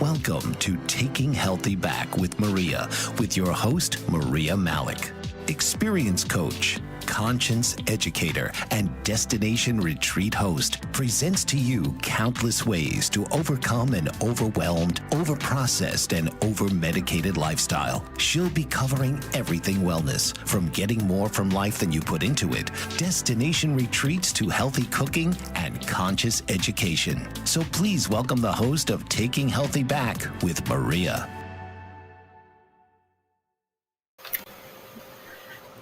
Welcome to Taking Healthy Back with Maria, with your host, Maria Malec, experience coach, conscience educator, and destination retreat host, presents to you countless ways to overcome an overwhelmed, overprocessed, and over-medicated lifestyle. She'll be covering everything wellness, from getting more from life than you put into it, destination retreats to healthy cooking and conscious education. So please welcome the host of Taking Healthy Back with Maria.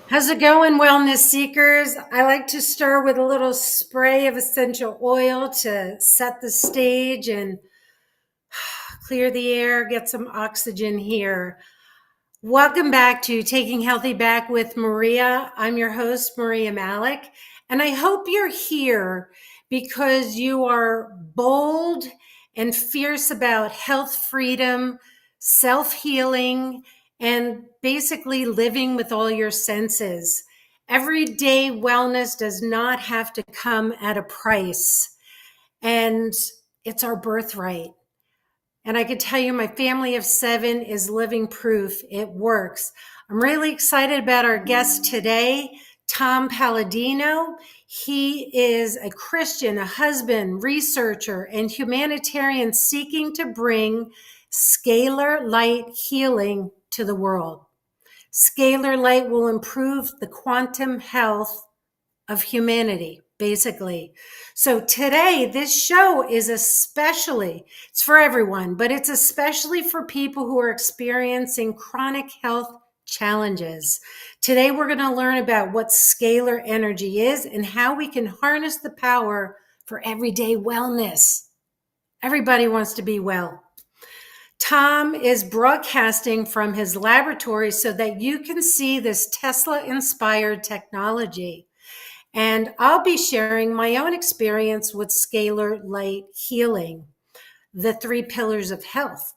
How's it going, wellness seekers? I like to stir with a little spray of essential oil to set the stage and clear the air, get some oxygen here. Welcome back to Taking Healthy Back with Maria. I'm your host, Maria Malec, and I hope you're here because you are bold and fierce about health freedom, self-healing, and basically living with all your senses. Everyday wellness does not have to come at a price, and it's our birthright. And I can tell you my family of 7 is living proof it works. I'm really excited about our guest today, Tom Paladino. He is a Christian, a husband, researcher, and humanitarian seeking to bring scalar light healing to the world. Scalar light will improve the quantum health of humanity, basically. So today, this show is it's for everyone, but it's especially for people who are experiencing chronic health challenges. Today, we're going to learn about what scalar energy is and how we can harness the power for everyday wellness. Everybody wants to be well. Tom is broadcasting from his laboratory so that you can see this Tesla-inspired technology. And I'll be sharing my own experience with scalar light healing, the 3 pillars of health.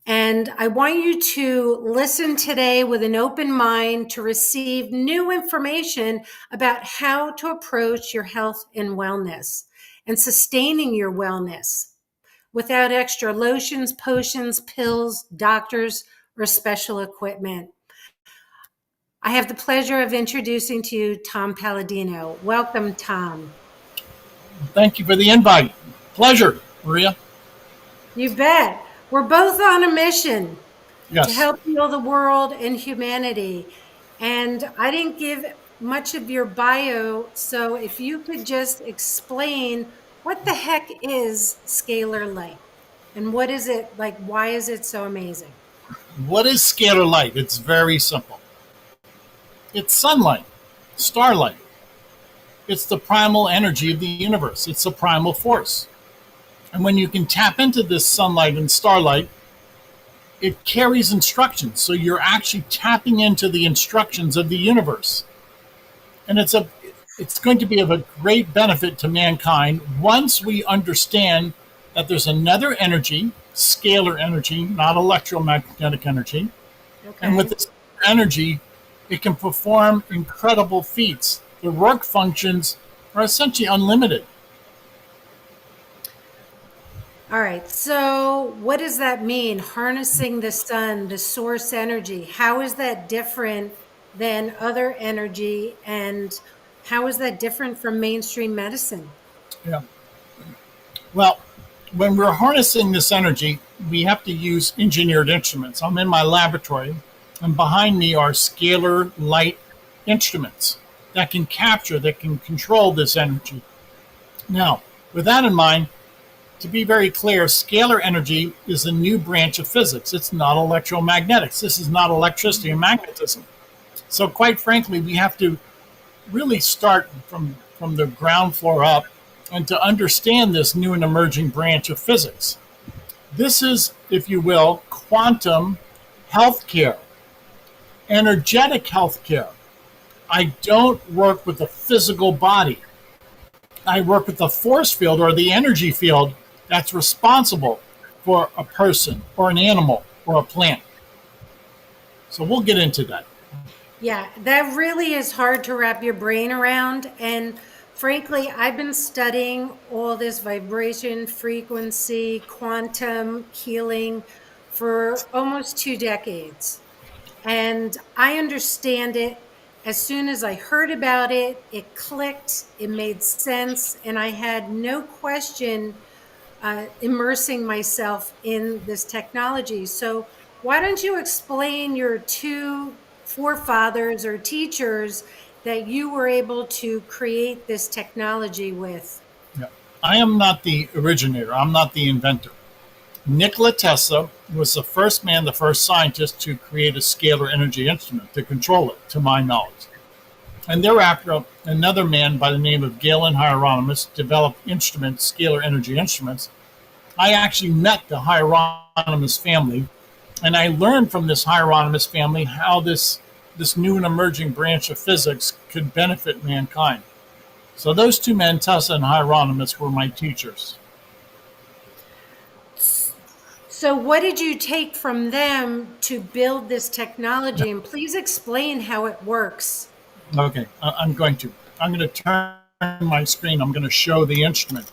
And I want you to listen today with an open mind to receive new information about how to approach your health and wellness and sustaining your wellness without extra lotions, potions, pills, doctors, or special equipment. I have the pleasure of introducing to you Tom Paladino. Welcome, Tom. Thank you for the invite. Pleasure, Maria. You bet. We're both on a mission Yes. to help heal the world and humanity. And I didn't give much of your bio, so if you could just explain what the heck is scalar light? And what is it like? Why is it so amazing? What is scalar light? It's very simple. It's sunlight, starlight. It's the primal energy of the universe. It's a primal force. And when you can tap into this sunlight and starlight, it carries instructions. So you're actually tapping into the instructions of the universe. And it's going to be of a great benefit to mankind once we understand that there's another energy, scalar energy, not electromagnetic energy. Okay. And with this energy, it can perform incredible feats. The work functions are essentially unlimited. All right. So what does that mean? Harnessing the sun, the source energy. How is that different than other energy? And how is that different from mainstream medicine? Yeah. Well, when we're harnessing this energy, we have to use engineered instruments. I'm in my laboratory, and behind me are scalar light instruments that can control this energy. Now, with that in mind, to be very clear, scalar energy is a new branch of physics. It's not electromagnetics. This is not electricity and magnetism. So quite frankly, we have to really start from the ground floor up and to understand this new and emerging branch of physics. This is, if you will, quantum healthcare, energetic healthcare. I don't work with the physical body. I work with the force field or the energy field that's responsible for a person or an animal or a plant. So we'll get into that. Yeah, that really is hard to wrap your brain around. And frankly, I've been studying all this vibration, frequency, quantum healing for almost 2 decades. And I understand it. As soon as I heard about it, it clicked, it made sense, and I had no question immersing myself in this technology. So, why don't you explain your two forefathers or teachers that you were able to create this technology with? Yeah. I am not the originator. I'm not the inventor. Nikola Tesla was the first man, the first scientist to create a scalar energy instrument to control it, to my knowledge. And thereafter, another man by the name of Galen Hieronymus developed instruments, scalar energy instruments. I actually met the Hieronymus family, and I learned from this Hieronymus family how this new and emerging branch of physics could benefit mankind. So those two men, Tesla and Hieronymus, were my teachers. So, what did you take from them to build this technology? And please explain how it works. Okay, I'm going to turn my screen. I'm going to show the instrument.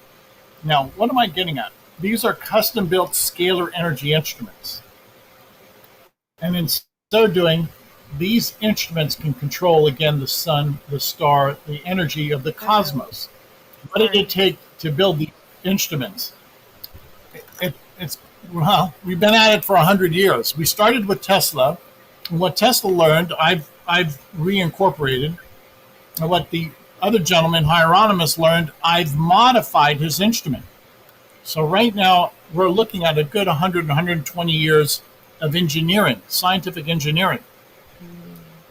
Now, what am I getting at? These are custom-built scalar energy instruments. And in so doing, these instruments can control, again, the sun, the star, the energy of the cosmos. What did it take to build the instruments? Well, we've been at it for 100 years. We started with Tesla, and what Tesla learned, I've reincorporated. And what the other gentleman, Hieronymus, learned, I've modified his instrument. So right now, we're looking at a good 100, 120 years of engineering, scientific engineering.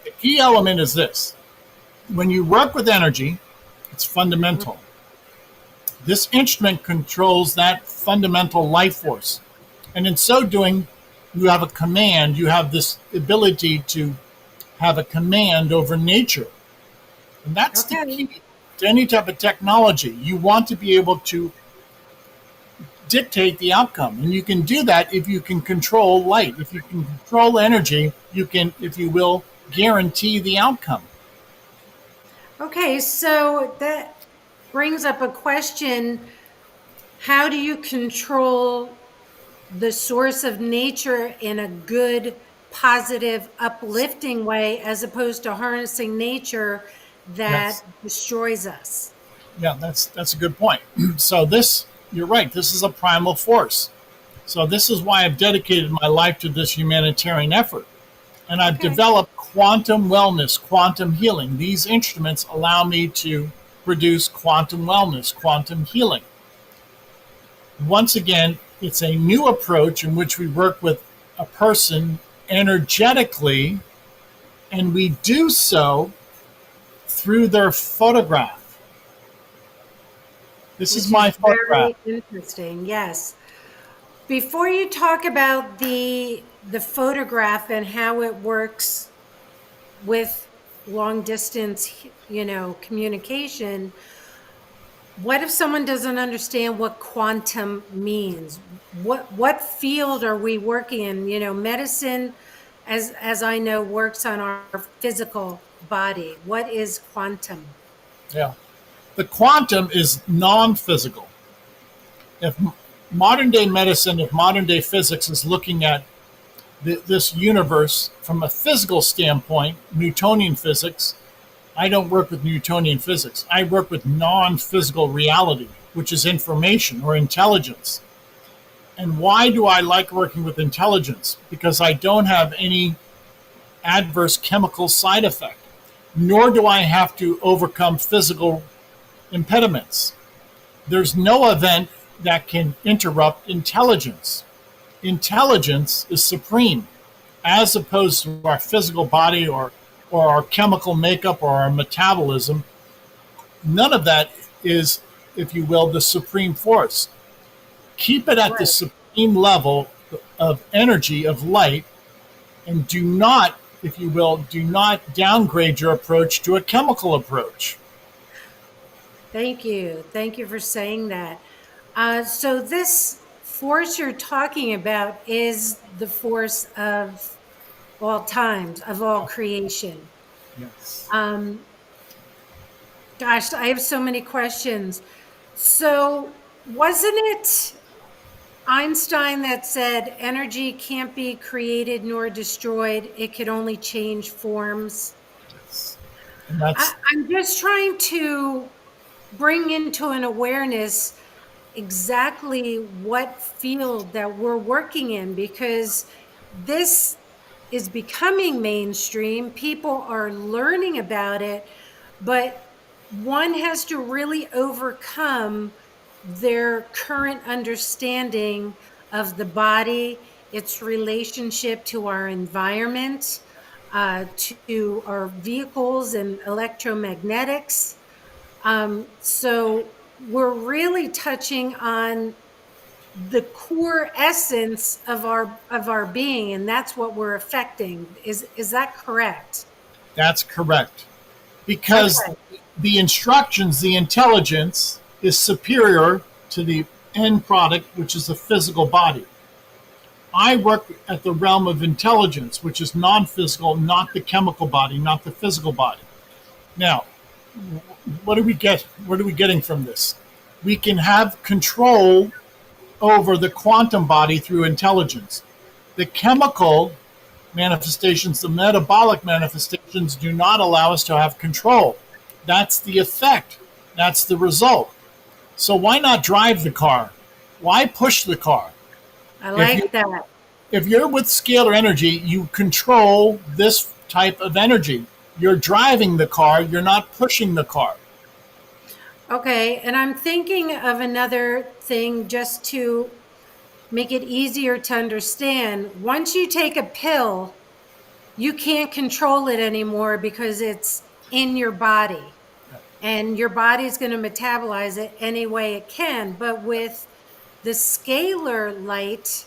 The key element is this. When you work with energy, it's fundamental. This instrument controls that fundamental life force. And in so doing, you have a command, you have this ability to have a command over nature. And that's the key to any type of technology. You want to be able to dictate the outcome. And you can do that if you can control light. If you can control energy, you can, if you will, guarantee the outcome. Okay, so that brings up a question. How do you control the source of nature in a good, positive, uplifting way, as opposed to harnessing nature that destroys us? Yeah, that's a good point. So you're right, this is a primal force. So this is why I've dedicated my life to this humanitarian effort. And I've developed quantum wellness, quantum healing. These instruments allow me to produce quantum wellness, quantum healing. Once again, it's a new approach in which we work with a person energetically, and we do so through their photograph. This is my photograph. Very interesting, yes. Before you talk about the photograph and how it works with long distance, communication, what if someone doesn't understand what quantum means? What field are we working in? Medicine, as I know, works on our physical body. What is quantum? Yeah. The quantum is non-physical. If modern day medicine, if modern day physics is looking at this universe from a physical standpoint, Newtonian physics, I don't work with Newtonian physics. I work with non-physical reality, which is information or intelligence. And why do I like working with intelligence? Because I don't have any adverse chemical side effect, nor do I have to overcome physical impediments. There's no event that can interrupt intelligence. Intelligence is supreme, as opposed to our physical body or our chemical makeup or our metabolism. None of that is, if you will, the supreme force. Keep it at the supreme level of energy, of light, and do not, if you will, do not downgrade your approach to a chemical approach. Thank you. Thank you for saying that. So this force you're talking about is the force of all times, of all creation. Yes. Gosh, I have so many questions. So, wasn't it Einstein that said energy can't be created nor destroyed? It could only change forms. And that's I'm just trying to bring into an awareness exactly what field that we're working in, because this is becoming mainstream. People are learning about it, but one has to really overcome their current understanding of the body, its relationship to our environment, to our vehicles and electromagnetics. So we're really touching on the core essence of our being, and that's what we're affecting. Is that correct? that's correct. Because Okay. the instructions, the intelligence is superior to the end product, which is the physical body. I work at the realm of intelligence, which is non-physical, not the chemical body, not the physical body. Now, what do we get? What are we getting from this? We can have control over the quantum body through intelligence. The chemical manifestations, the metabolic manifestations, do not allow us to have control. That's the effect. That's the result. So why not drive the car? Why push the car? I If you like that. if you're with scalar energy, you control this type of energy. You're driving the car, you're not pushing the car. Okay, and I'm thinking of another thing just to make it easier to understand. Once you take a pill, you can't control it anymore because it's in your body, and your body's going to metabolize it any way it can. But with the scalar light,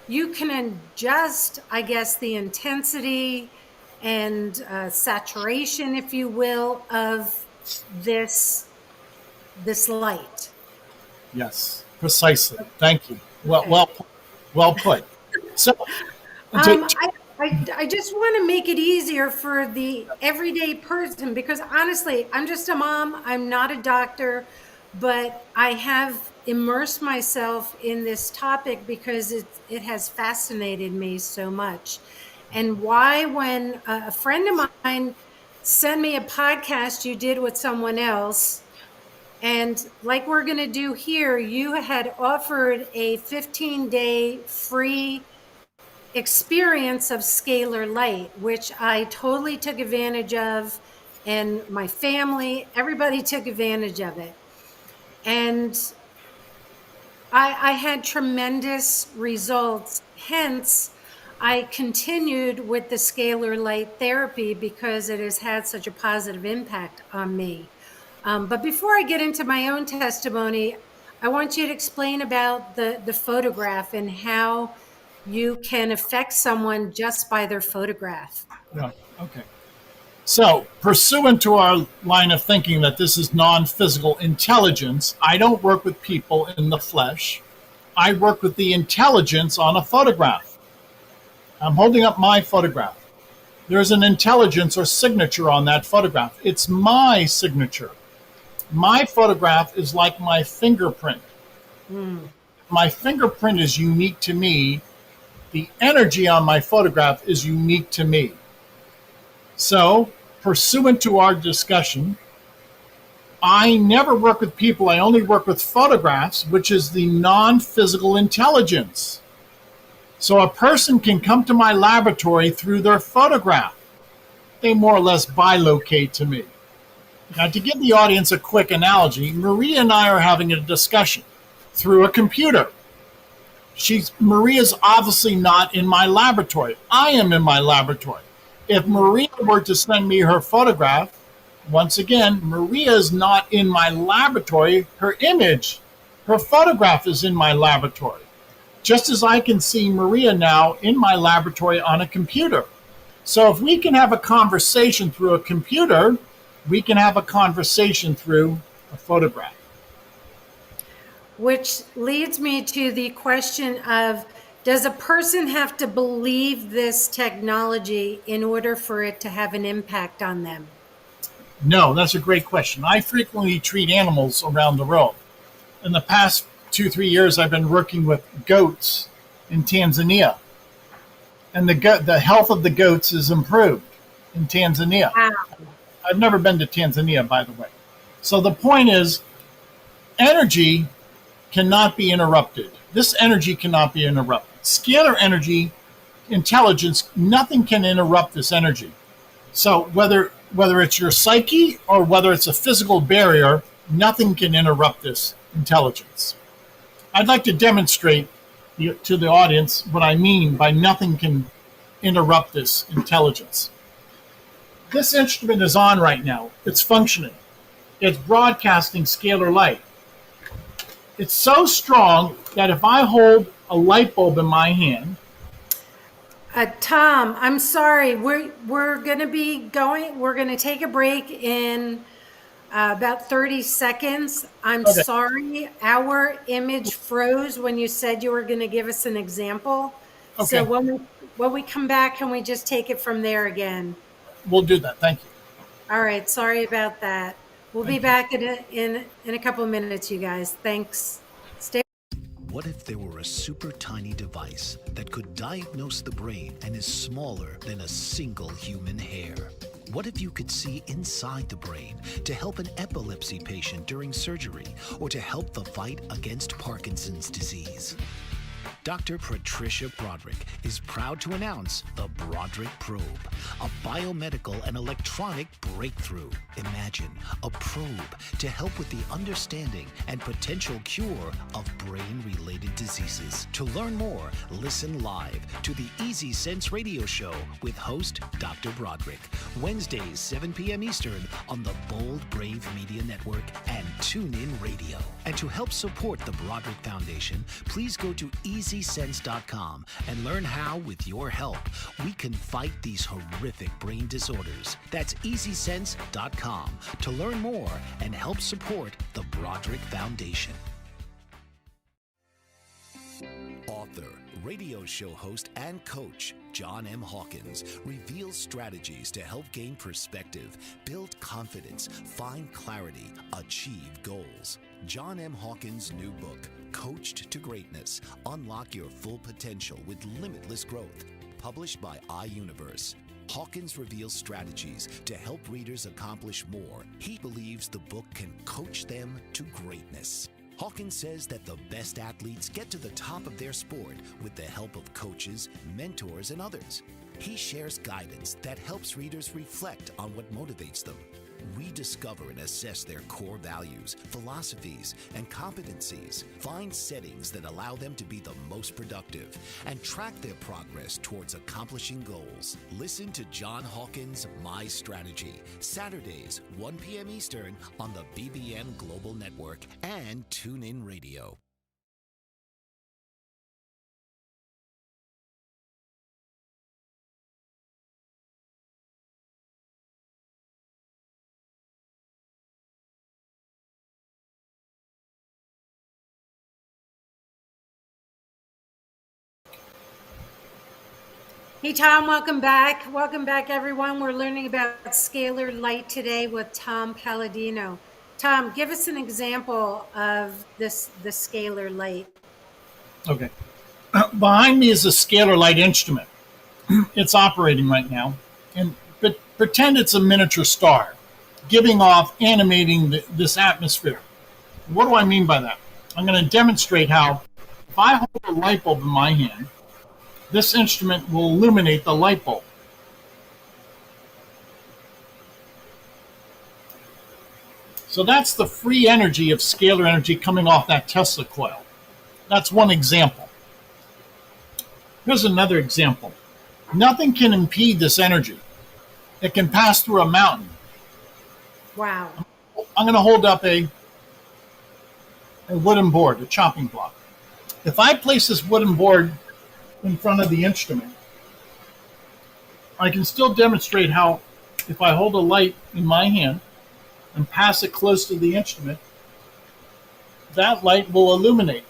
you can adjust, I guess, the intensity and saturation, if you will, of this light. Yes, precisely. Thank you. Well, Okay. well, well put. So, to, Um, I, I just want to make it easier for the everyday person, because honestly, I'm just a mom. I'm not a doctor, but I have immersed myself in this topic because it has fascinated me so much. And why, when a friend of mine sent me a podcast you did with someone else, and like we're going to do here, you had offered a 15-day free experience of scalar light, which I totally took advantage of, and my family, everybody took advantage of it. And I had tremendous results. Hence, I continued with the scalar light therapy because it has had such a positive impact on me. But before I get into my own testimony, I want you to explain about the photograph and how you can affect someone just by their photograph. yeah, okay. So, pursuant to our line of thinking that this is non physical intelligence, I don't work with people in the flesh. I work with the intelligence on a photograph. I'm holding up my photograph. There's an intelligence or signature on that photograph. It's my signature. My photograph is like my fingerprint. Mm. My fingerprint is unique to me. The energy on my photograph is unique to me. So, pursuant to our discussion, I never work with people. I only work with photographs, which is the non physical intelligence. So, a person can come to my laboratory through their photograph. They more or less bilocate to me. Now, to give the audience a quick analogy, Maria and I are having a discussion through a computer. Maria's obviously not in my laboratory. I am in my laboratory. If Maria were to send me her photograph, once again, Maria is not in my laboratory. Her image, her photograph is in my laboratory. Just as I can see Maria now in my laboratory on a computer. So if we can have a conversation through a computer, we can have a conversation through a photograph. Which leads me to the question of, does a person have to believe this technology in order for it to have an impact on them? No, that's a great question. I frequently treat animals around the world. In the past 2, 3 years, I've been working with goats in Tanzania, and the health of the goats is improved in Tanzania. Wow. I've never been to Tanzania, by the way. So the point is, energy cannot be interrupted. This energy cannot be interrupted. Scalar energy, intelligence, nothing can interrupt this energy. So whether it's your psyche or whether it's a physical barrier, nothing can interrupt this intelligence. I'd like to demonstrate to the audience what I mean by nothing can interrupt this intelligence. This instrument is on right now. It's functioning. It's broadcasting scalar light. It's so strong that if I hold a light bulb in my hand. Tom, I'm sorry. We're going to be going. We're going to take a break in about 30 seconds. I'm Okay. sorry. Our image froze when you said you were going to give us an example. Okay. So when we come back, can we just take it from there again? We'll do that. Thank you. All right. Sorry about that. We'll be back in a couple of minutes, you guys. Thanks. Stay. What if there were a super tiny device that could diagnose the brain and is smaller than a single human hair? What if you could see inside the brain to help an epilepsy patient during surgery or to help the fight against Parkinson's disease? Dr. Patricia Broderick is proud to announce the Broderick Probe, a biomedical and electronic breakthrough. Imagine a probe to help with the understanding and potential cure of brain-related diseases. To learn more, listen live to the Easy Sense radio show with host Dr. Broderick, Wednesdays 7 p.m. Eastern on the Bold Brave Media Network and TuneIn Radio. And to help support the Broderick Foundation, please go to EasySense.com and learn how, with your help, we can fight these horrific brain disorders. That's EasySense.com to learn more and help support the Broderick Foundation. Author, radio show host, and coach John M. Hawkins reveals strategies to help gain perspective, build confidence, find clarity, achieve goals. John M. Hawkins' new book, Coached to Greatness, Unlock Your Full Potential with Limitless Growth, published by iUniverse. Hawkins reveals strategies to help readers accomplish more. He believes the book can coach them to greatness. Hawkins says that the best athletes get to the top of their sport with the help of coaches, mentors, and others. He shares guidance that helps readers reflect on what motivates them, rediscover and assess their core values, philosophies, and competencies, find settings that allow them to be the most productive, and track their progress towards accomplishing goals. Listen to John Hawkins' My Strategy, Saturdays, 1 p.m. Eastern on the BBM Global Network and TuneIn Radio. Hey, Tom, welcome back. Welcome back, everyone. We're learning about scalar light today with Tom Paladino. Tom, give us an example of the scalar light. Okay. Behind me is a scalar light instrument. It's operating right now. And pretend it's a miniature star, giving off, animating this atmosphere. What do I mean by that? I'm going to demonstrate how if I hold a light bulb in my hand, this instrument will illuminate the light bulb. So that's the free energy of scalar energy coming off that Tesla coil. That's one example. Here's another example. Nothing can impede this energy. It can pass through a mountain. Wow. I'm going to hold up a wooden board, a chopping block. If I place this wooden board in front of the instrument, I can still demonstrate how if I hold a light in my hand and pass it close to the instrument, that light will illuminate.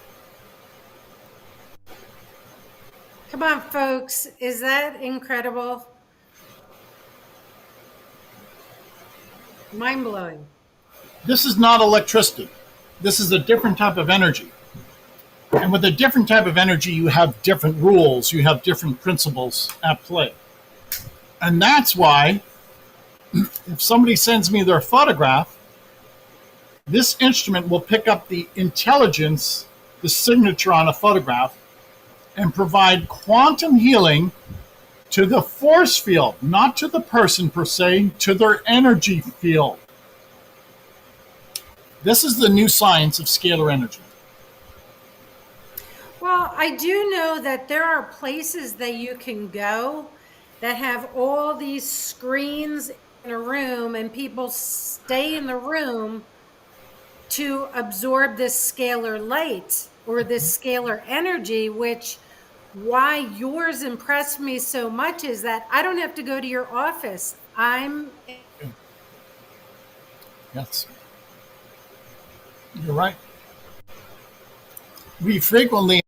Come on, folks. Is that incredible? Mind blowing. This is not electricity. This is a different type of energy. And with a different type of energy, you have different rules, you have different principles at play. And that's why, if somebody sends me their photograph, this instrument will pick up the intelligence, the signature on a photograph, and provide quantum healing to the force field, not to the person per se, to their energy field. This is the new science of scalar energy. Well, I do know that there are places that you can go that have all these screens in a room, and people stay in the room to absorb this scalar light or this scalar energy, which why yours impressed me so much is that I don't have to go to your office. Yes, you're right. We frequently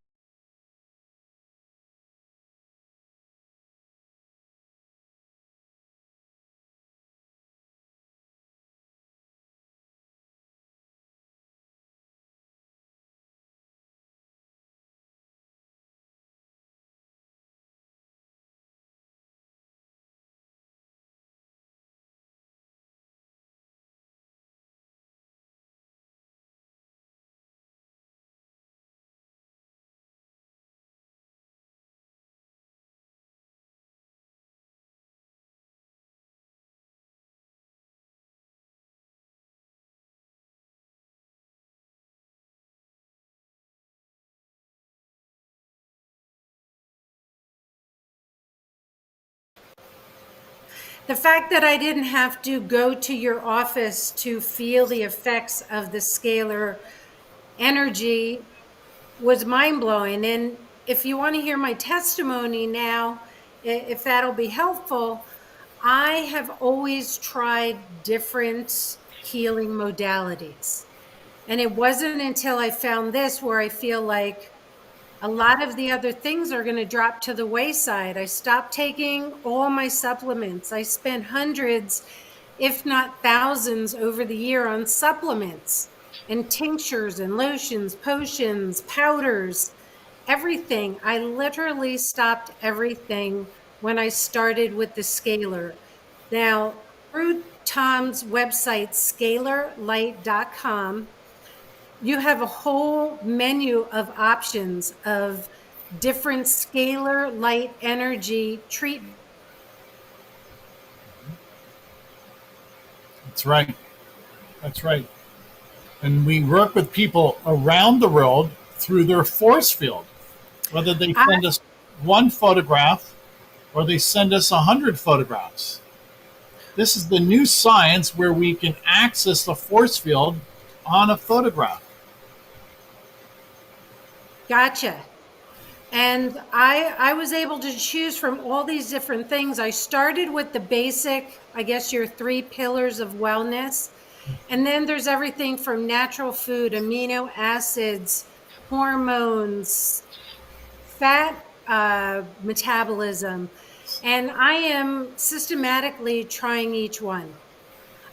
The fact that I didn't have to go to your office to feel the effects of the scalar energy was mind blowing. And if you want to hear my testimony now, if that'll be helpful, I have always tried different healing modalities. And it wasn't until I found this where I feel like a lot of the other things are going to drop to the wayside. I stopped taking all my supplements. I spent hundreds, if not thousands, over the year on supplements and tinctures and lotions, potions, powders, everything. I literally stopped everything when I started with the scalar. Now, through Tom's website, scalarlight.com, you have a whole menu of options of different scalar light energy treatment. That's right. That's right. And we work with people around the world through their force field, whether they send us one photograph or they send us 100 photographs. This is the new science where we can access the force field on a photograph. Gotcha. And I was able to choose from all these different things. I started with the basic, I guess, your 3 pillars of wellness. And then there's everything from natural food, amino acids, hormones, fat metabolism. And I am systematically trying each one.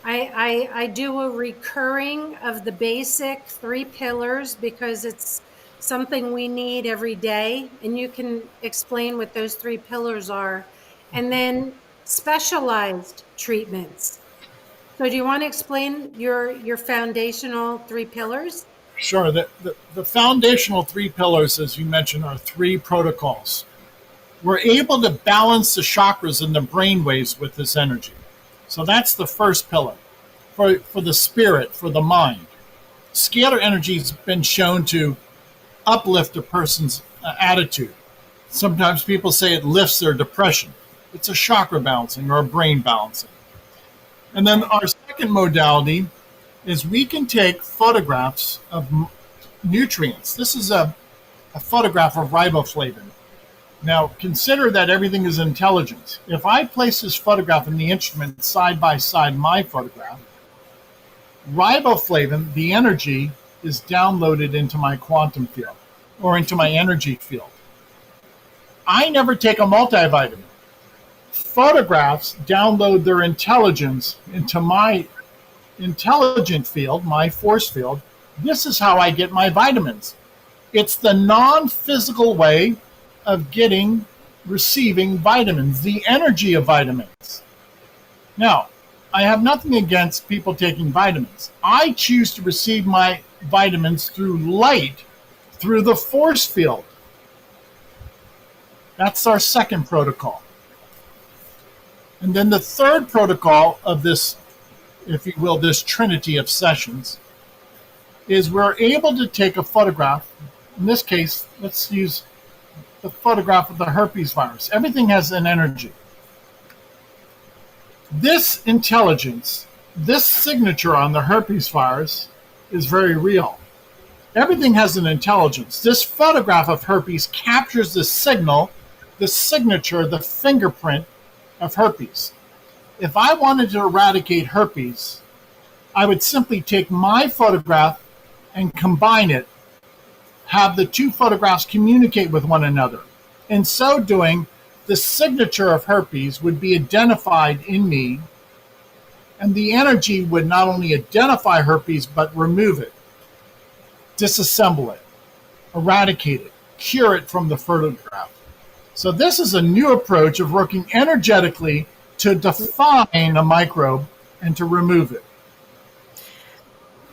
I do a recurring of the basic 3 pillars because it's something we need every day. And you can explain what those 3 pillars are. And then specialized treatments. So do you want to explain your foundational 3 pillars? Sure. The foundational 3 pillars, as you mentioned, are 3 protocols. We're able to balance the chakras and the brain waves with this energy. So that's the first pillar for the spirit, for the mind. Scalar energy has been shown to uplift a person's attitude. Sometimes people say it lifts their depression. It's a chakra balancing or a brain balancing. And then our second modality is we can take photographs of nutrients. This is a photograph of riboflavin. Now, consider that everything is intelligence. If I place this photograph in the instrument side by side my photograph, riboflavin, the energy, is downloaded into my quantum field or into my energy field. I never take a multivitamin. Photographs download their intelligence into my intelligent field, my force field, this is how I get my vitamins. It's the non-physical way of receiving vitamins, the energy of vitamins. Now, I have nothing against people taking vitamins. I choose to receive my vitamins through light, through the force field. That's our second protocol. And then the third protocol of this, if you will, this trinity of sessions, is we're able to take a photograph. In this case, let's use the photograph of the herpes virus. Everything has an energy. This intelligence, this signature on the herpes virus is very real. Everything has an intelligence. This photograph of herpes captures the signal, the signature, the fingerprint of herpes. If I wanted to eradicate herpes, I would simply take my photograph and combine it, have the two photographs communicate with one another. In so doing, the signature of herpes would be identified in me, and the energy would not only identify herpes, but remove it, disassemble it, eradicate it, cure it from the photograph. So this is a new approach of working energetically to define a microbe and to remove it.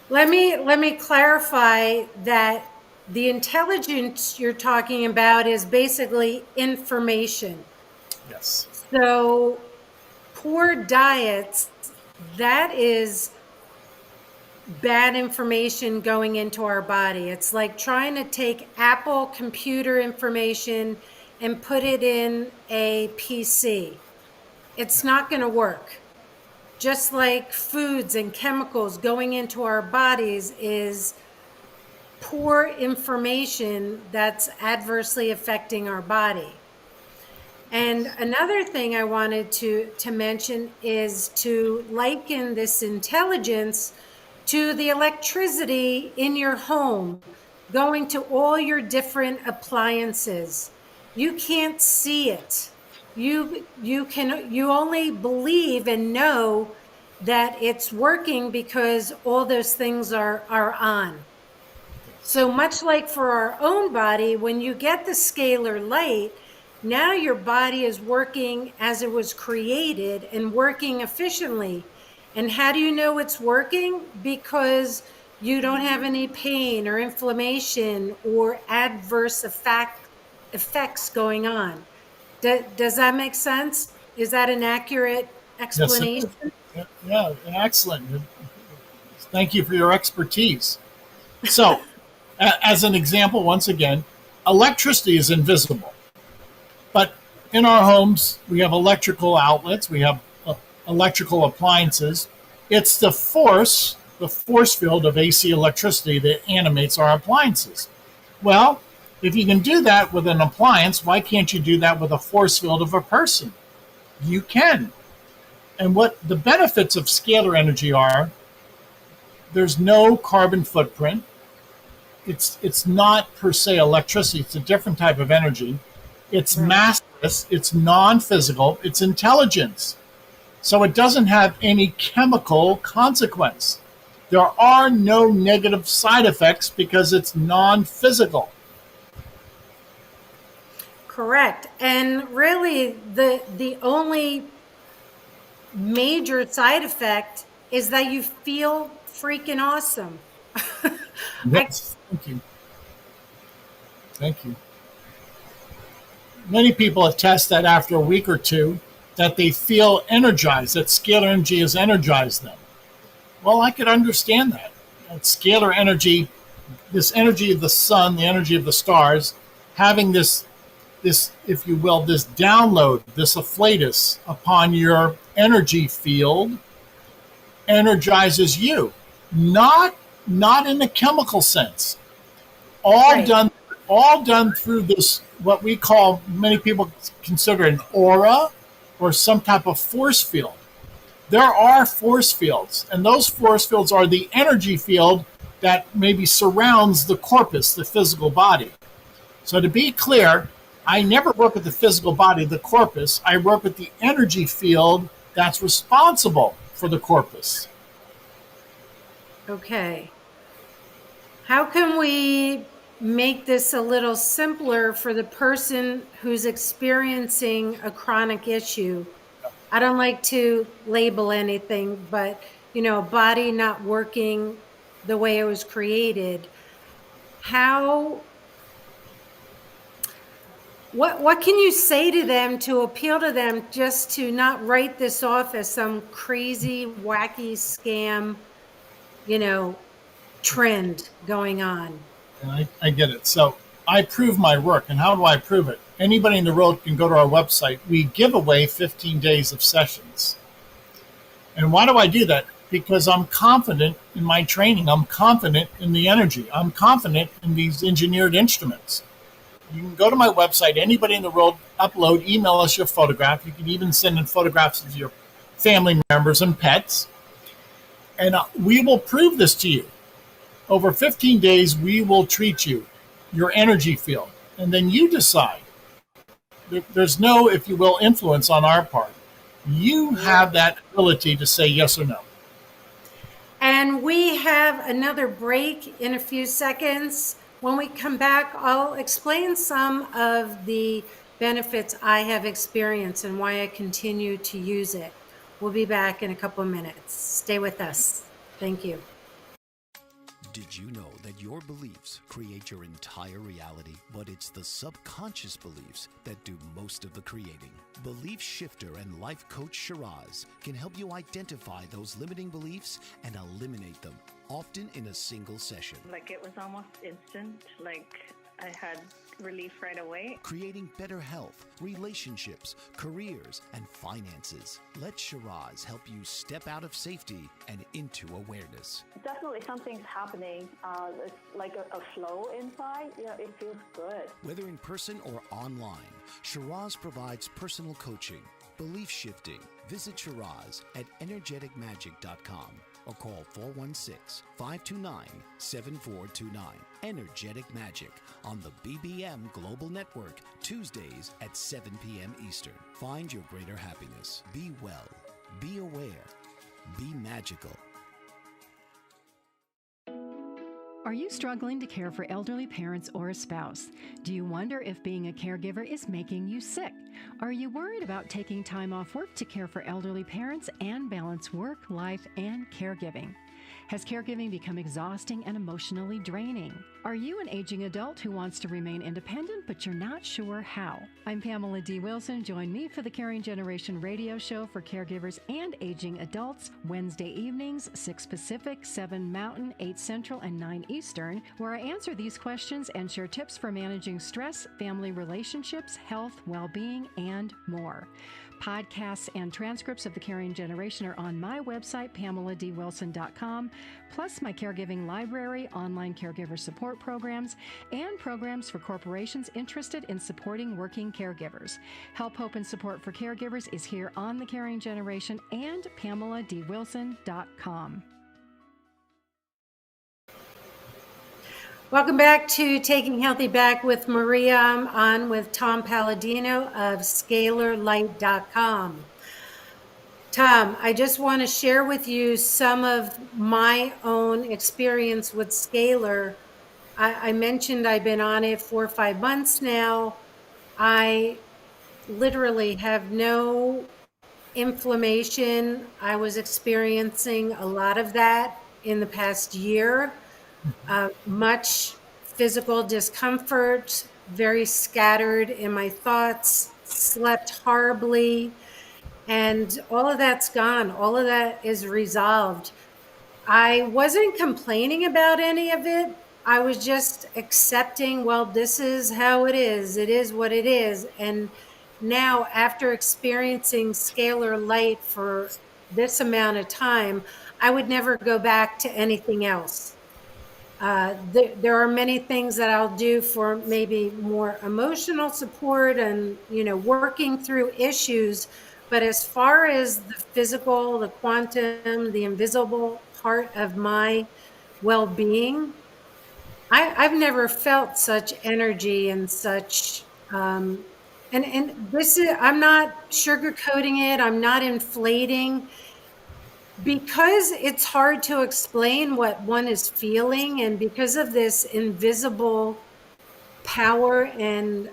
Let me clarify that the intelligence you're talking about is basically information. Yes. So poor diets, that is bad information going into our body. It's like trying to take Apple computer information and put it in a PC. It's not going to work. Just like foods and chemicals going into our bodies is poor information that's adversely affecting our body. And another thing I wanted to mention is to liken this intelligence to the electricity in your home going to all your different appliances. You can't see it. You only believe and know that it's working because all those things are on. So much like for our own body, when you get the scalar light, now your body is working as it was created and working efficiently. And how do you know it's working? Because you don't have any pain or inflammation or adverse effects going on. Does that make sense? Is that an accurate explanation? Yes, yeah, excellent. Thank you for your expertise. So, as an example, once again, electricity is invisible. But in our homes, we have electrical outlets, we have electrical appliances. It's the force field of AC electricity that animates our appliances. Well, if you can do that with an appliance, why can't you do that with a force field of a person? You can. And what the benefits of scalar energy are, there's no carbon footprint. It's not per se electricity. It's a different type of energy. It's massless. It's non-physical. It's intelligence. So it doesn't have any chemical consequence. There are no negative side effects because it's non-physical. Correct. And really, the only major side effect is that you feel freaking awesome. Yes. Thank you. Thank you. Many people attest that after a week or two that they feel energized, that scalar energy has energized them. Well, I could understand that. That scalar energy, this energy of the sun, the energy of the stars, having this, if you will, this download, this afflatus upon your energy field energizes you. Not in a chemical sense. All done through this, what we call, many people consider an aura or some type of force field. There are force fields, and those force fields are the energy field that maybe surrounds the corpus, the physical body. So to be clear, I never work with the physical body, the corpus. I work with the energy field that's responsible for the corpus. Okay. How can we make this a little simpler for the person who's experiencing a chronic issue? I don't like to label anything, but body not working the way it was created. How what can you say to them to appeal to them just to not write this off as some crazy, wacky scam, you know, trend going on? And I get it. So I prove my work. And how do I prove it? Anybody in the world can go to our website. We give away 15 days of sessions. And why do I do that? Because I'm confident in my training. I'm confident in the energy. I'm confident in these engineered instruments. You can go to my website. Anybody in the world, upload, email us your photograph. You can even send in photographs of your family members and pets. And we will prove this to you. Over 15 days, we will treat you, your energy field. And then you decide. There's no, if you will, influence on our part. You have that ability to say yes or no. And we have another break in a few seconds. When we come back, I'll explain some of the benefits I have experienced and why I continue to use it. We'll be back in a couple of minutes. Stay with us. Thank you. Did you know that your beliefs create your entire reality, but it's the subconscious beliefs that do most of the creating? Belief shifter and life coach Shiraz can help you identify those limiting beliefs and eliminate them, often in a single session. Like it was almost instant, like I had relief right away. Creating better health, relationships, careers, and finances. Let Shiraz help you step out of safety and into awareness. Definitely something's happening. It's like a flow inside. It feels good. Whether in person or online, Shiraz provides personal coaching, belief shifting. Visit Shiraz at energeticmagic.com or call 416-529-7429. Energetic Magic on the BBM Global Network, Tuesdays at 7 p.m. Eastern. Find your greater happiness. Be well. Be aware. Be magical. Are you struggling to care for elderly parents or a spouse? Do you wonder if being a caregiver is making you sick? Are you worried about taking time off work to care for elderly parents and balance work, life, and caregiving? Has caregiving become exhausting and emotionally draining? Are you an aging adult who wants to remain independent, but you're not sure how? I'm Pamela D. Wilson. Join me for the Caring Generation radio show for caregivers and aging adults, Wednesday evenings, 6 Pacific, 7 Mountain, 8 Central, and 9 Eastern, where I answer these questions and share tips for managing stress, family relationships, health, well-being, and more. Podcasts and transcripts of The Caring Generation are on my website, PamelaDWilson.com, plus my caregiving library, online caregiver support programs, and programs for corporations interested in supporting working caregivers. Help, hope, and support for caregivers is here on The Caring Generation and PamelaDWilson.com. Welcome back to Taking Healthy Back with Maria. I'm on with Tom Paladino of ScalarLight.com. Tom, I just want to share with you some of my own experience with Scalar. I mentioned I've been on it 4 or 5 months now. I literally have no inflammation. I was experiencing a lot of that in the past year. Much physical discomfort, very scattered in my thoughts, slept horribly, and all of that's gone. All of that is resolved. I wasn't complaining about any of it. I was just accepting, well, this is how it is. It is what it is. And now, after experiencing Scalar Light for this amount of time, I would never go back to anything else. There are many things that I'll do for maybe more emotional support and, working through issues. But as far as the physical, the quantum, the invisible part of my well-being, I've never felt such energy and such, and this is, I'm not sugarcoating it. I'm not inflating. Because it's hard to explain what one is feeling, and because of this invisible power and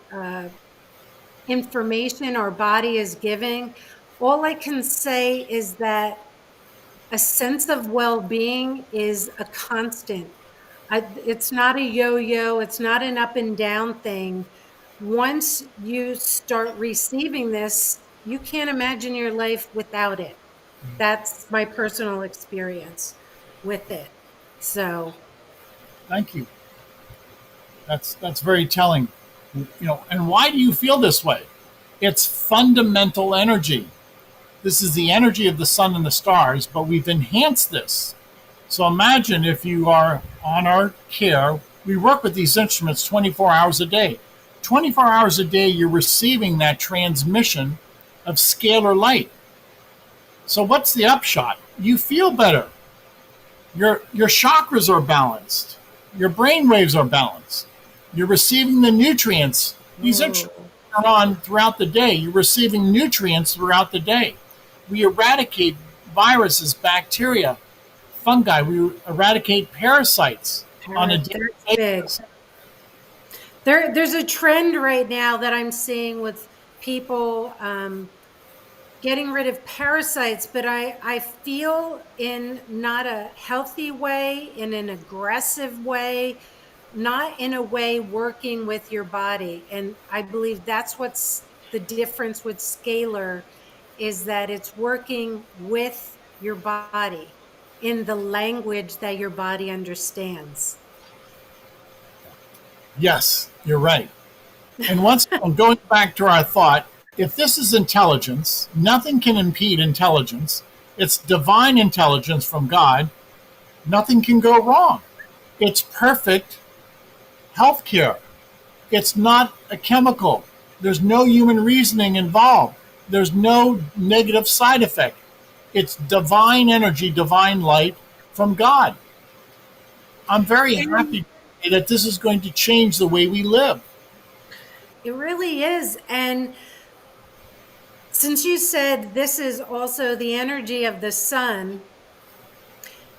information our body is giving, all I can say is that a sense of well-being is a constant. It's not a yo-yo, it's not an up and down thing. Once you start receiving this, you can't imagine your life without it. That's my personal experience with it. So, Thank you. That's very telling. And why do you feel this way? It's fundamental energy. This is the energy of the sun and the stars, but we've enhanced this. So imagine if you are on our care, we work with these instruments 24 hours a day. 24 hours a day, you're receiving that transmission of scalar light. So what's the upshot? You feel better. Your chakras are balanced. Your brain waves are balanced. You're receiving the nutrients. These instruments are on throughout the day. You're receiving nutrients throughout the day. We eradicate viruses, bacteria, fungi. We eradicate parasites on a daily basis. There's a trend right now that I'm seeing with people getting rid of parasites, but I feel in not a healthy way, in an aggressive way, not in a way working with your body. And I believe that's what's the difference with scalar, is that it's working with your body in the language that your body understands. Yes, you're right. And once going back to our thought, if this is intelligence, nothing can impede intelligence. It's divine intelligence from God. Nothing can go wrong. It's perfect healthcare. It's not a chemical. There's no human reasoning involved. There's no negative side effect. It's divine energy, divine light from God. I'm very happy that this is going to change the way we live. It really is. And since you said this is also the energy of the sun,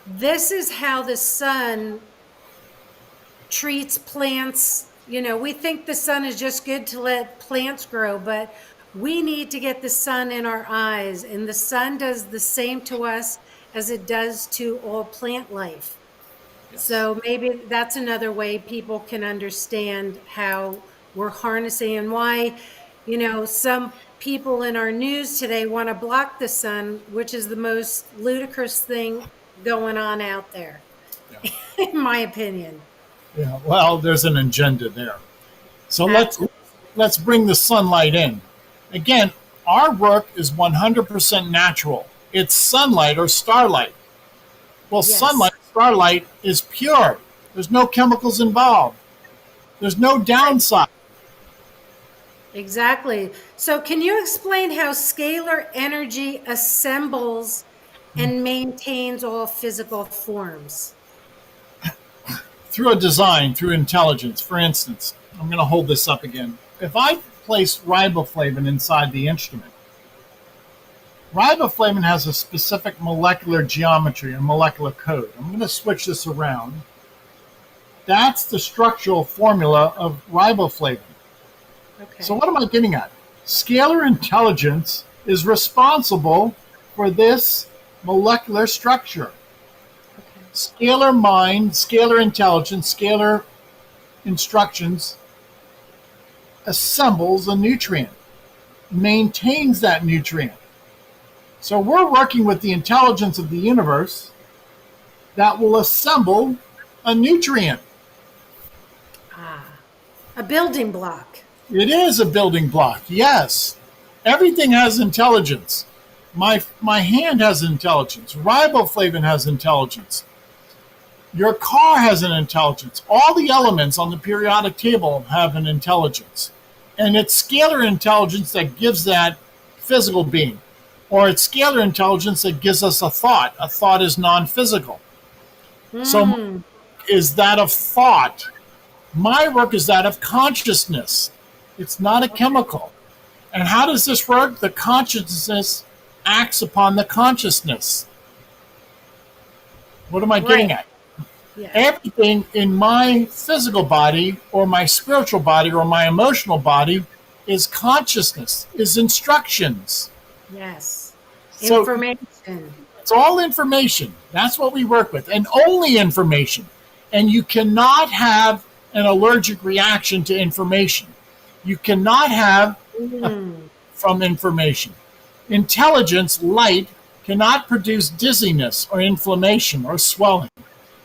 this is how the sun treats plants. We think the sun is just good to let plants grow, but we need to get the sun in our eyes, and the sun does the same to us as it does to all plant life. Yes. So maybe that's another way people can understand how we're harnessing, and why, some people in our news today want to block the sun, which is the most ludicrous thing going on out there, yeah. In my opinion. Yeah, well, there's an agenda there. So let's bring the sunlight in. Again, our work is 100% natural. It's sunlight or starlight. Well, yes. Sunlight, starlight is pure. There's no chemicals involved. There's no downside. Exactly. So can you explain how scalar energy assembles and maintains all physical forms? Through a design, through intelligence. For instance, I'm going to hold this up again. If I place riboflavin inside the instrument, riboflavin has a specific molecular geometry, a molecular code. I'm going to switch this around. That's the structural formula of riboflavin. Okay. So what am I getting at? Scalar intelligence is responsible for this molecular structure. Okay. Scalar mind, scalar intelligence, scalar instructions assembles a nutrient, maintains that nutrient. So we're working with the intelligence of the universe that will assemble a nutrient. A building block. It is a building block, yes. Everything has intelligence. My hand has intelligence. Riboflavin has intelligence. Your car has an intelligence. All the elements on the periodic table have an intelligence. And it's scalar intelligence that gives that physical being. Or it's scalar intelligence that gives us a thought. A thought is non-physical. So is that of thought. My work is that of consciousness. It's not a chemical. And how does this work? The consciousness acts upon the consciousness. What am I getting at? Yeah. Everything in my physical body or my spiritual body or my emotional body is consciousness, is instructions. Yes. So Information. it's all information. That's what we work with, and only information. And you cannot have an allergic reaction to information. You cannot have from information. Intelligence, light, cannot produce dizziness or inflammation or swelling.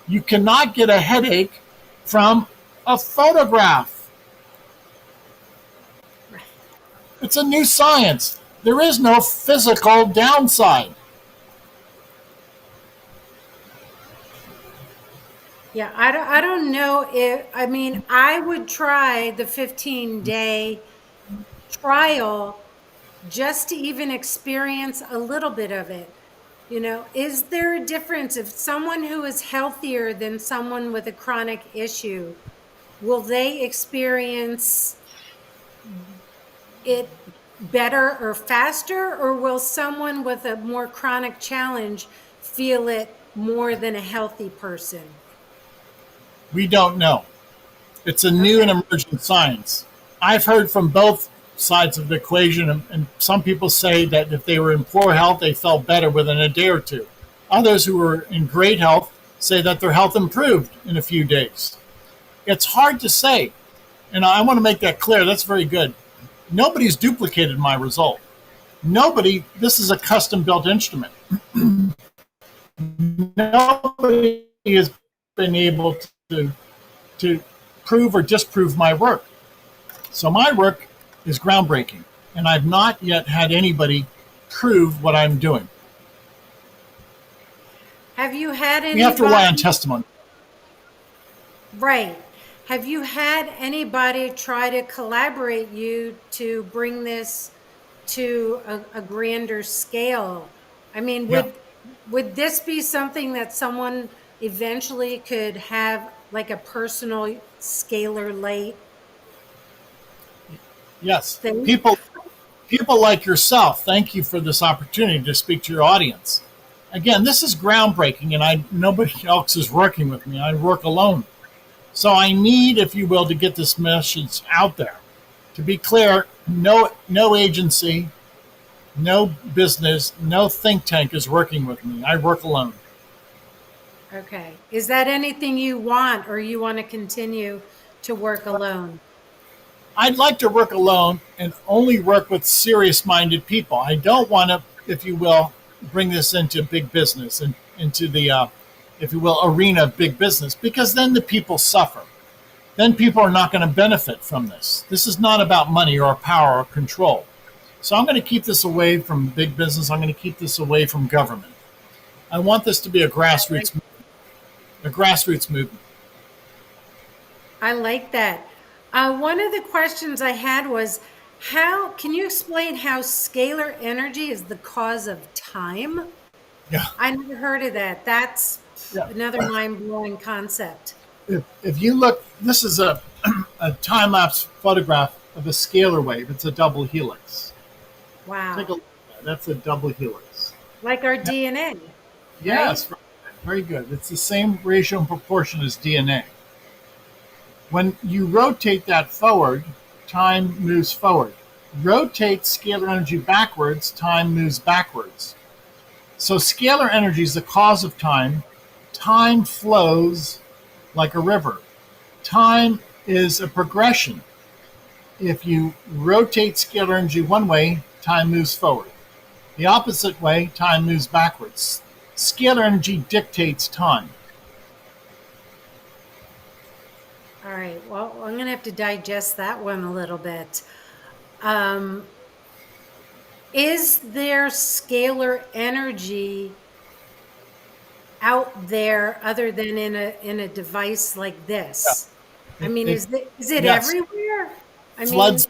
You cannot get a headache from a photograph. It's a new science. There is no physical downside. Yeah, I don't know if, I mean, I would try the 15-day trial just to even experience a little bit of it. You know, is there a difference if someone who is healthier than someone with a chronic issue, will they experience it better or faster, or will someone with a more chronic challenge feel it more than a healthy person? We don't know. It's a new and emerging science. I've heard from both sides of the equation, and some people say that if they were in poor health, they felt better within a day or two. Others who were in great health say that their health improved in a few days. It's hard to say, and I want to make that clear. That's very good. Nobody's duplicated my result. This is a custom-built instrument. Nobody has been able to prove or disprove my work. So my work is groundbreaking, and I've not yet had anybody prove what I'm doing. Have you had anybody? We have to rely on testimony. Right. Have you had anybody try to collaborate you to bring this to a grander scale? I mean, would this be something that someone eventually could have, like a personal scalar light? Yes. Thing? People like yourself, thank you for this opportunity to speak to your audience. Again, this is groundbreaking, and nobody else is working with me. I work alone. So I need, if you will, to get this message out there. To be clear, no agency, no business, no think tank is working with me. I work alone. Okay. Is that anything you want, or you want to continue to work alone? I'd like to work alone and only work with serious-minded people. I don't want to, if you will, bring this into big business and into the, if you will, arena of big business, because then the people suffer. Then people are not going to benefit from this. This is not about money or power or control. So I'm going to keep this away from big business. I'm going to keep this away from government. I want this to be a grassroots movement. I like that. One of the questions I had was, can you explain how scalar energy is the cause of time? Yeah. I never heard of that. That's another mind-blowing concept. If you look, this is a time-lapse photograph of a scalar wave. It's a double helix. Wow. Take a look at that. That's a double helix. Like our DNA. Yes, right? Very good. It's the same ratio and proportion as DNA. When you rotate that forward, time moves forward. Rotate scalar energy backwards, time moves backwards. So scalar energy is the cause of time. Time flows like a river. Time is a progression. If you rotate scalar energy one way, time moves forward. The opposite way, time moves backwards. Scalar energy dictates time. All right. Well, I'm going to have to digest that one a little bit. Is there scalar energy out there other than in a device like this? Yeah. I mean, is it yes. Everywhere? Floods.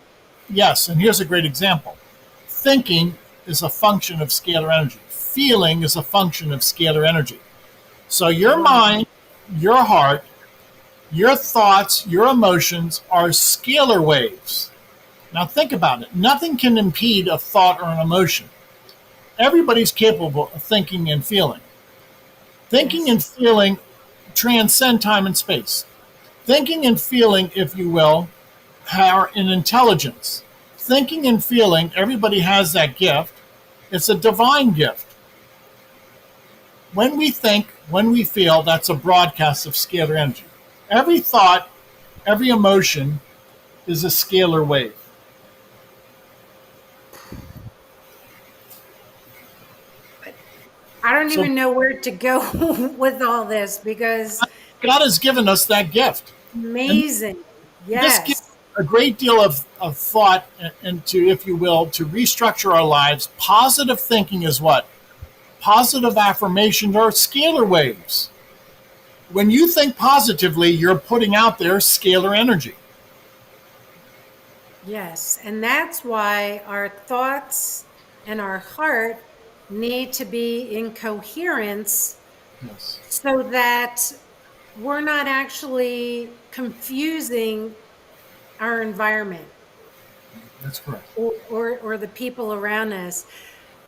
Yes, and here's a great example. Thinking is a function of scalar energy. Feeling is a function of scalar energy. So your mind, your heart, your thoughts, your emotions are scalar waves. Now think about it. Nothing can impede a thought or an emotion. Everybody's capable of thinking and feeling. Thinking and feeling transcend time and space. Thinking and feeling, if you will, are an intelligence. Thinking and feeling, everybody has that gift. It's a divine gift. When we think, when we feel, that's a broadcast of scalar energy. Every thought, every emotion is a scalar wave. I don't even know where to go with all this because God has given us that gift. amazing. This gives Yes. a great deal of thought into, if you will, to restructure our lives. Positive thinking is what? Positive affirmations are scalar waves. When you think positively, you're putting out there scalar energy. Yes. And that's why our thoughts and our heart need to be in coherence Yes. so that we're not actually confusing our environment That's correct. or the people around us.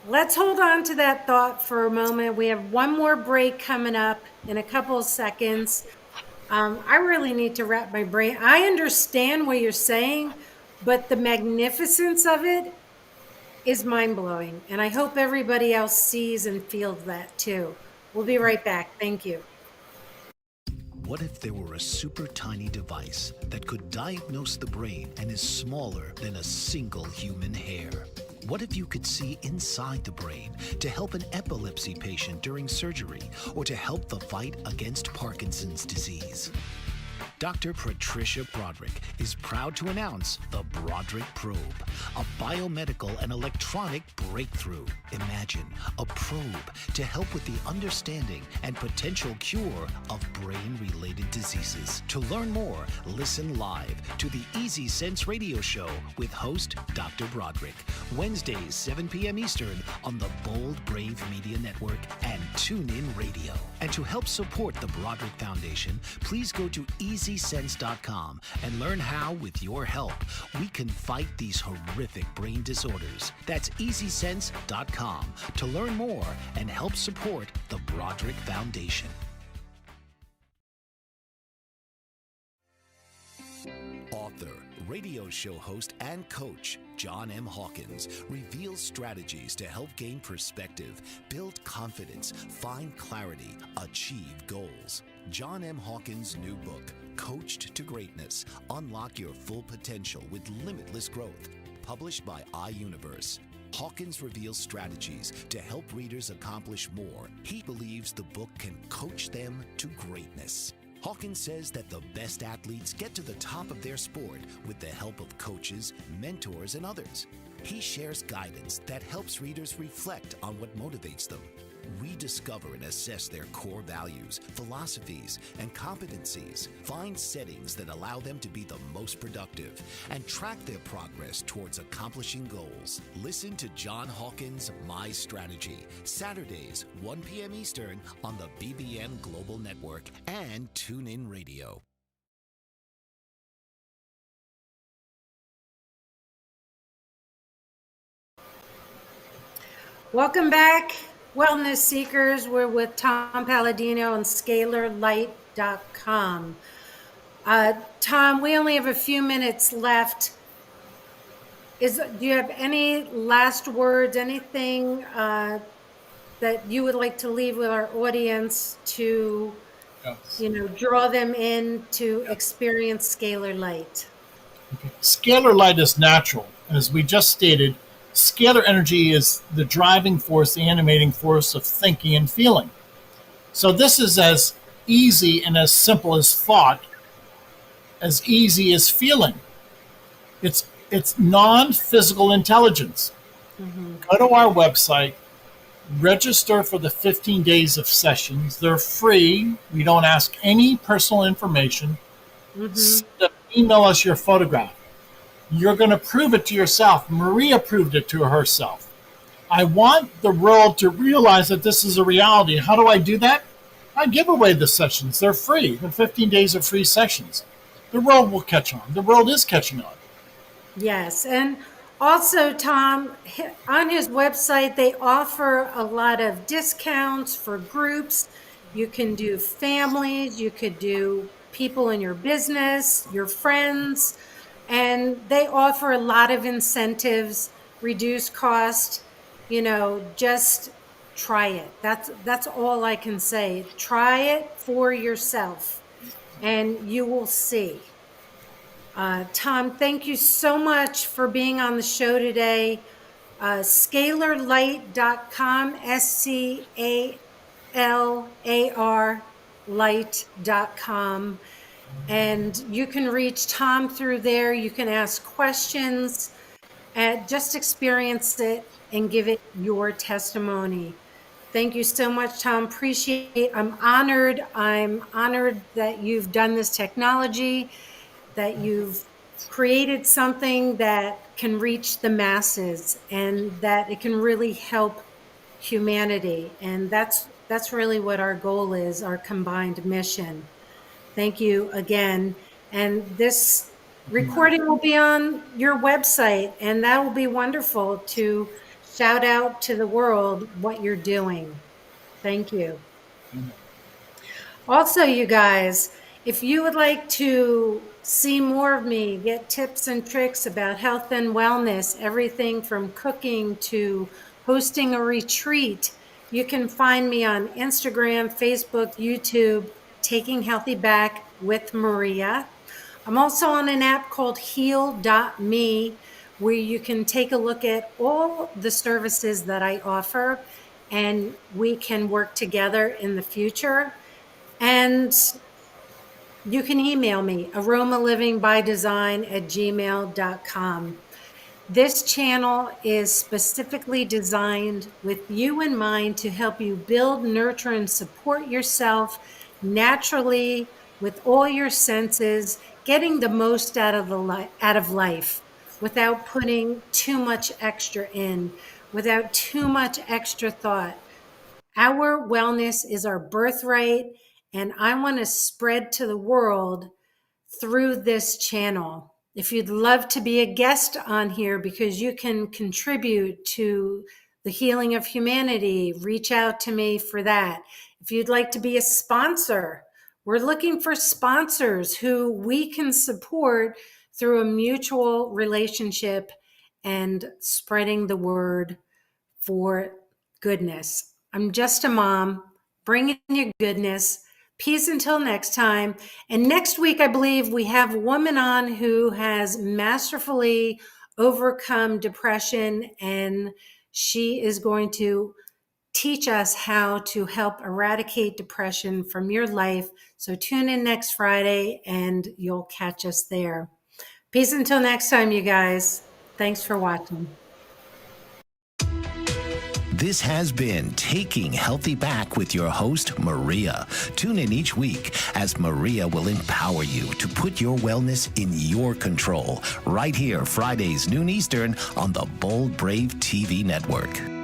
Let's hold on to that thought for a moment. We have one more break coming up in a couple of seconds. I really need to wrap my brain. I understand what you're saying, but the magnificence of it is mind blowing. And I hope everybody else sees and feels that too. We'll be right back. Thank you. What if there were a super tiny device that could diagnose the brain and is smaller than a single human hair? What if you could see inside the brain to help an epilepsy patient during surgery or to help the fight against Parkinson's disease? Dr. Patricia Broderick is proud to announce the Broderick Probe, a biomedical and electronic breakthrough. Imagine a probe to help with the understanding and potential cure of brain-related diseases. To learn more, listen live to the Easy Sense radio show with host Dr. Broderick, Wednesdays 7 p.m. Eastern on the Bold Brave Media Network and TuneIn Radio. And to help support the Broderick Foundation, please go to EasySense.com and learn how, with your help, we can fight these horrific brain disorders. That's EasySense.com to learn more and help support the Broderick Foundation. Author, radio show host, and coach John M. Hawkins reveals strategies to help gain perspective, build confidence, find clarity, achieve goals. John M. Hawkins' new book, Coached to Greatness, Unlock Your Full Potential with Limitless Growth, published by iUniverse. Hawkins reveals strategies to help readers accomplish more. He believes the book can coach them to greatness. Hawkins says that the best athletes get to the top of their sport with the help of coaches, mentors, and others. He shares guidance that helps readers reflect on what motivates them. We discover and assess their core values, philosophies, and competencies, find settings that allow them to be the most productive, and track their progress towards accomplishing goals. Listen to John Hawkins' My Strategy, Saturdays, 1 p.m. Eastern on the BBM Global Network and TuneIn Radio. Welcome back, Wellness Seekers. We're with Tom Paladino on scalarlight.com. Tom, we only have a few minutes left. Do you have any last words, anything that you would like to leave with our audience to, Yes. draw them in to experience scalar light? Okay. Scalar light is natural. As we just stated, scalar energy is the driving force, the animating force of thinking and feeling. So this is as easy and as simple as thought, as easy as feeling. It's non-physical intelligence. Mm-hmm. Go to our website, register for the 15 days of sessions. They're free. We don't ask any personal information. Mm-hmm. Email us your photograph. You're going to prove it to yourself. Maria proved it to herself. I want the world to realize that this is a reality. How do I do that? I give away the sessions. They're free. They're 15 days of free sessions. The world will catch on. The world is catching on. Yes. And also, Tom, on his website, they offer a lot of discounts for groups. You can do families, you could do people in your business, your friends, and they offer a lot of incentives, reduce cost, just try it. That's all I can say. Try it for yourself and you will see. Tom, thank you so much for being on the show today. Scalarlight.com, SCALAR light.com. And you can reach Tom through there. You can ask questions and just experience it and give it your testimony. Thank you so much, Tom. Appreciate it. I'm honored. I'm honored that you've done this technology, that you've created something that can reach the masses and that it can really help humanity. And that's really what our goal is, our combined mission. Thank you again. And this recording will be on your website, and that will be wonderful to shout out to the world what you're doing. Thank you. Also, you guys, if you would like to see more of me, get tips and tricks about health and wellness, everything from cooking to hosting a retreat, you can find me on Instagram, Facebook, YouTube, Taking Healthy Back with Maria. I'm also on an app called heal.me, where you can take a look at all the services that I offer, and we can work together in the future. And you can email me, aromalivingbydesign@gmail.com. This channel is specifically designed with you in mind to help you build, nurture, and support yourself naturally with all your senses, getting the most out of life without putting too much extra in, without too much extra thought. Our wellness is our birthright, and I want to spread to the world through this channel. If you'd love to be a guest on here because you can contribute to the healing of humanity, reach out to me for that. If you'd like to be a sponsor, we're looking for sponsors who we can support through a mutual relationship and spreading the word for goodness. I'm just a mom, bringing you goodness. Peace until next time. And next week, I believe we have a woman on who has masterfully overcome depression, and she is going to teach us how to help eradicate depression from your life. So tune in next Friday and you'll catch us there. Peace until next time, you guys. Thanks for watching. This has been Taking Healthy Back with your host, Maria. Tune in each week as Maria will empower you to put your wellness in your control. Right here, Fridays, noon Eastern, on the Bold Brave TV network.